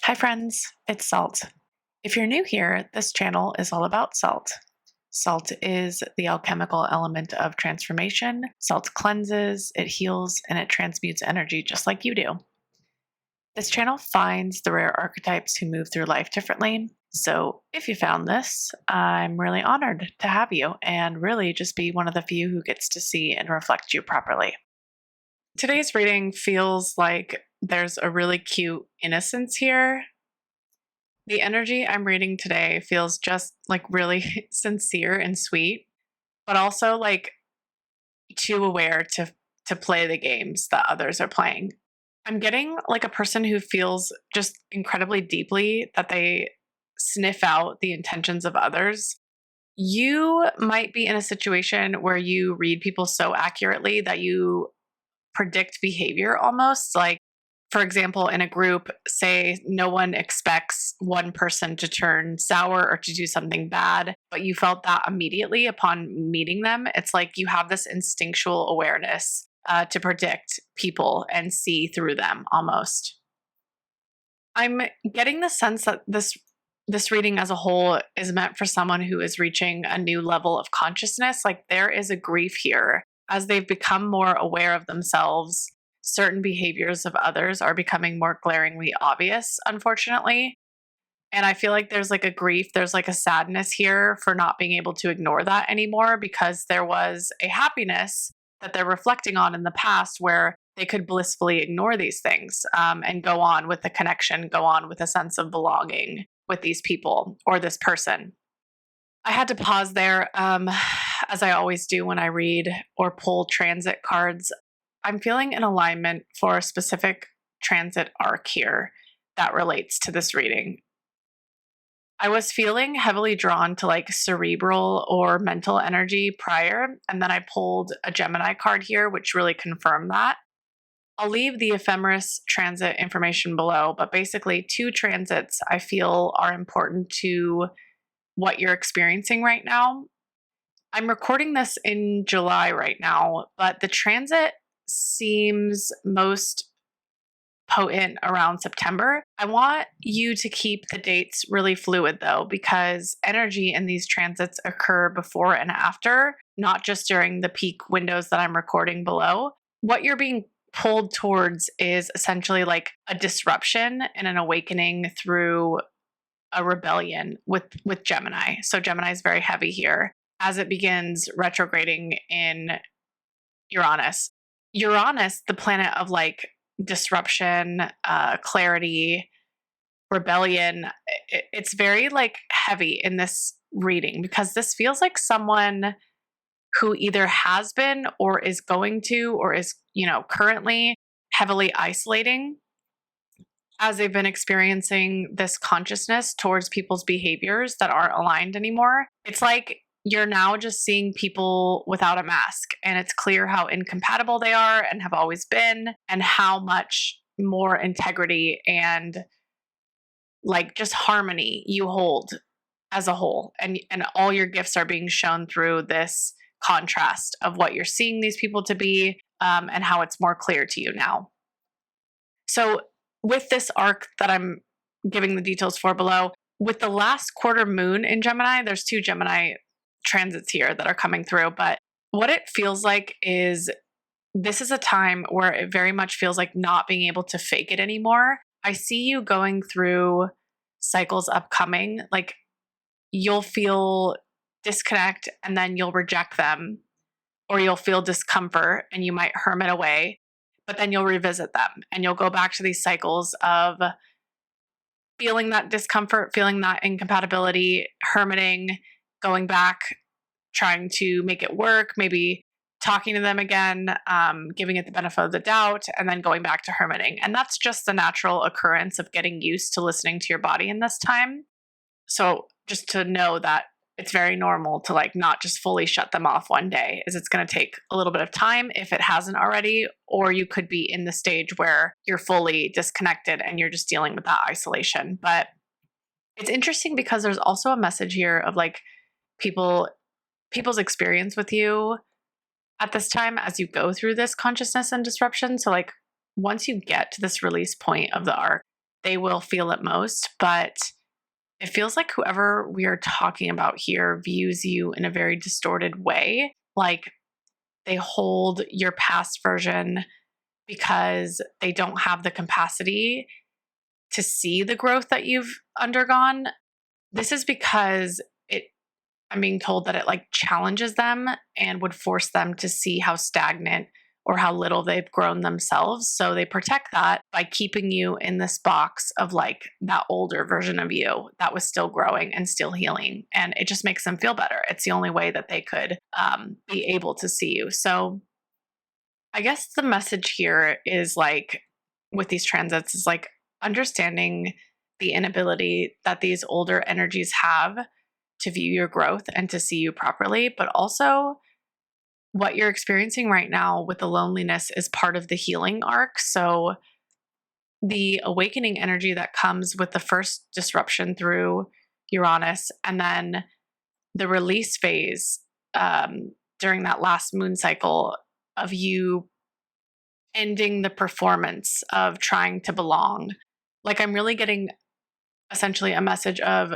Hi friends, it's Salt. If you're new here, this channel is all about salt. Salt is the alchemical element of transformation. Salt cleanses, it heals, and it transmutes energy just like you do. This channel finds the rare archetypes who move through life differently. So if you found this, I'm really honored to have you and really just be one of the few who gets to see and reflect you properly. Today's reading feels like there's a really cute innocence here. The energy I'm reading today feels just like really sincere and sweet, but also like too aware to play the games that others are playing. I'm getting like a person who feels just incredibly deeply that they sniff out the intentions of others. You might be in a situation where you read people so accurately that you predict behavior almost. Like, for example, in a group, say no one expects one person to turn sour or to do something bad, but you felt that immediately upon meeting them. It's like you have this instinctual awareness to predict people and see through them almost. I'm getting the sense that this reading as a whole is meant for someone who is reaching a new level of consciousness. Like there is a grief here as they've become more aware of themselves. Certain behaviors of others are becoming more glaringly obvious, unfortunately. And I feel like there's like a grief, there's like a sadness here for not being able to ignore that anymore because there was a happiness that they're reflecting on in the past where they could blissfully ignore these things and go on with the connection, go on with a sense of belonging with these people or this person. I had to pause there, as I always do when I read or pull transit cards. I'm feeling an alignment for a specific transit arc here that relates to this reading. I was feeling heavily drawn to like cerebral or mental energy prior, and then I pulled a Gemini card here, which really confirmed that. I'll leave the ephemeris transit information below, but basically, two transits I feel are important to what you're experiencing right now. I'm recording this in July right now, but the transit seems most potent around September. I want you to keep the dates really fluid though, because energy in these transits occur before and after, not just during the peak windows that I'm recording below. What you're being pulled towards is essentially like a disruption and an awakening through a rebellion with Gemini. So Gemini is very heavy here as it begins retrograding in Uranus. Uranus, the planet of like disruption, clarity, rebellion, it's very like heavy in this reading because this feels like someone who either has been or is going to or is, currently heavily isolating as they've been experiencing this consciousness towards people's behaviors that aren't aligned anymore. It's like you're now just seeing people without a mask, and it's clear how incompatible they are and have always been, and how much more integrity and like just harmony you hold as a whole. And all your gifts are being shown through this contrast of what you're seeing these people to be, and how it's more clear to you now. So with this arc that I'm giving the details for below, with the last quarter moon in Gemini, there's two Gemini transits here that are coming through. But what it feels like is this is a time where it very much feels like not being able to fake it anymore. I see you going through cycles upcoming. Like you'll feel disconnect and then you'll reject them, or you'll feel discomfort and you might hermit away, but then you'll revisit them and you'll go back to these cycles of feeling that discomfort, feeling that incompatibility, hermiting, going back, trying to make it work, maybe talking to them again, giving it the benefit of the doubt, and then going back to hermiting. And that's just the natural occurrence of getting used to listening to your body in this time. So just to know that it's very normal to like not just fully shut them off one day, is it's going to take a little bit of time if it hasn't already, or you could be in the stage where you're fully disconnected and you're just dealing with that isolation. But it's interesting because there's also a message here of like people's experience with you at this time as you go through this consciousness and disruption. So like once you get to this release point of the arc, they will feel it most. But it feels like whoever we are talking about here views you in a very distorted way. Like they hold your past version because they don't have the capacity to see the growth that you've undergone. This is because I'm being told that it like challenges them and would force them to see how stagnant or how little they've grown themselves. So they protect that by keeping you in this box of like that older version of you that was still growing and still healing. And it just makes them feel better. It's the only way that they could be able to see you. So I guess the message here is like with these transits is like understanding the inability that these older energies have to view your growth and to see you properly, but also what you're experiencing right now with the loneliness is part of the healing arc. So the awakening energy that comes with the first disruption through Uranus and then the release phase during that last moon cycle of you ending the performance of trying to belong. Like I'm really getting essentially a message of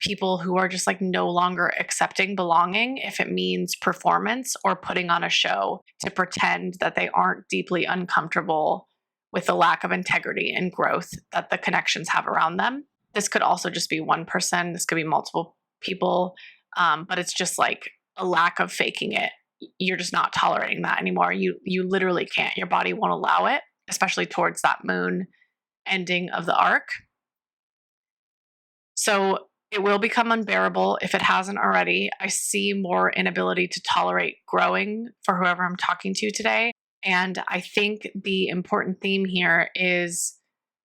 people who are just like no longer accepting belonging if it means performance or putting on a show to pretend that they aren't deeply uncomfortable with the lack of integrity and growth that the connections have around them. This could also just be one person. This could be multiple people. But it's just like a lack of faking it. You're just not tolerating that anymore. You literally can't. Your body won't allow it, especially towards that moon ending of the arc. So it will become unbearable if it hasn't already. I see more inability to tolerate growing for whoever I'm talking to today. And I think the important theme here is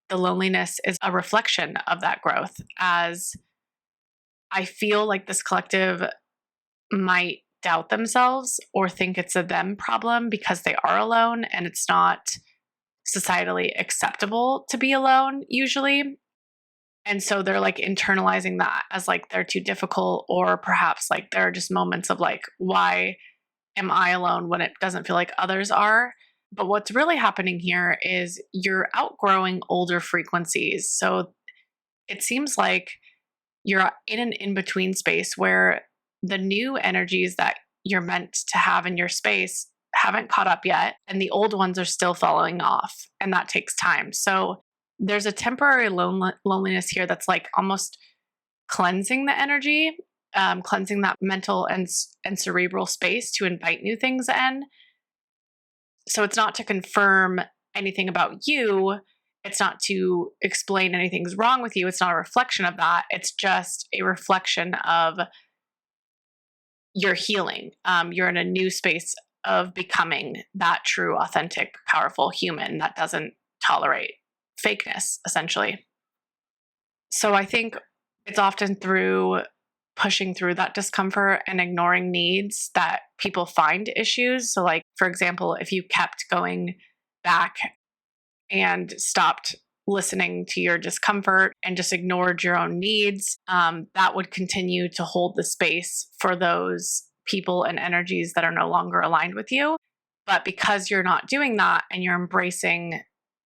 the loneliness is a reflection of that growth, as I feel like this collective might doubt themselves or think it's a them problem because they are alone and it's not societally acceptable to be alone usually. And so they're like internalizing that as like they're too difficult, or perhaps like there are just moments of like, why am I alone when it doesn't feel like others are? But what's really happening here is you're outgrowing older frequencies. So it seems like you're in an in-between space where the new energies that you're meant to have in your space haven't caught up yet, and the old ones are still falling off, and that takes time. So there's a temporary loneliness here that's like almost cleansing the energy, cleansing that mental and cerebral space to invite new things in. So it's not to confirm anything about you. It's not to explain anything's wrong with you. It's not a reflection of that. It's just a reflection of your healing. You're in a new space of becoming that true, authentic, powerful human that doesn't tolerate fakeness, essentially. So I think it's often through pushing through that discomfort and ignoring needs that people find issues. So like, for example, if you kept going back and stopped listening to your discomfort and just ignored your own needs, that would continue to hold the space for those people and energies that are no longer aligned with you. But because you're not doing that and you're embracing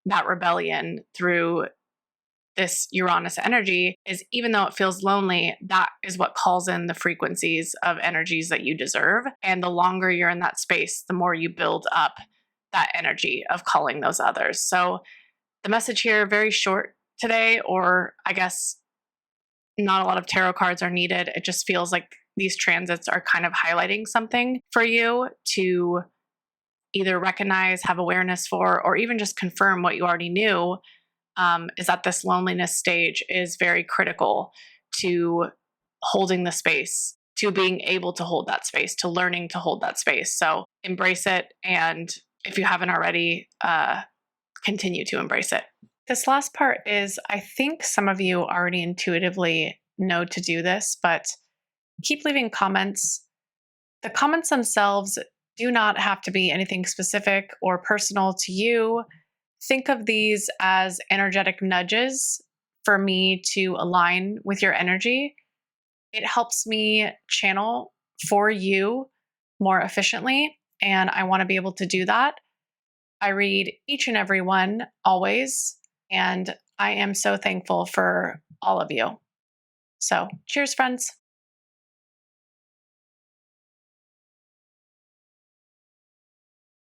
that rebellion through this Uranus energy, is even though it feels lonely, that is what calls in the frequencies of energies that you deserve. And the longer you're in that space, the more you build up that energy of calling those others. So the message here, very short today, or I guess not a lot of tarot cards are needed. It just feels like these transits are kind of highlighting something for you to either recognize, have awareness for, or even just confirm what you already knew, is that this loneliness stage is very critical to holding the space, to being able to hold that space, to learning to hold that space. So embrace it. And if you haven't already, continue to embrace it. This last part is, I think some of you already intuitively know to do this, but keep leaving comments. The comments themselves do not have to be anything specific or personal to you. Think of these as energetic nudges for me to align with your energy. It helps me channel for you more efficiently, and I want to be able to do that. I read each and every one always, and I am so thankful for all of you. So, cheers, friends.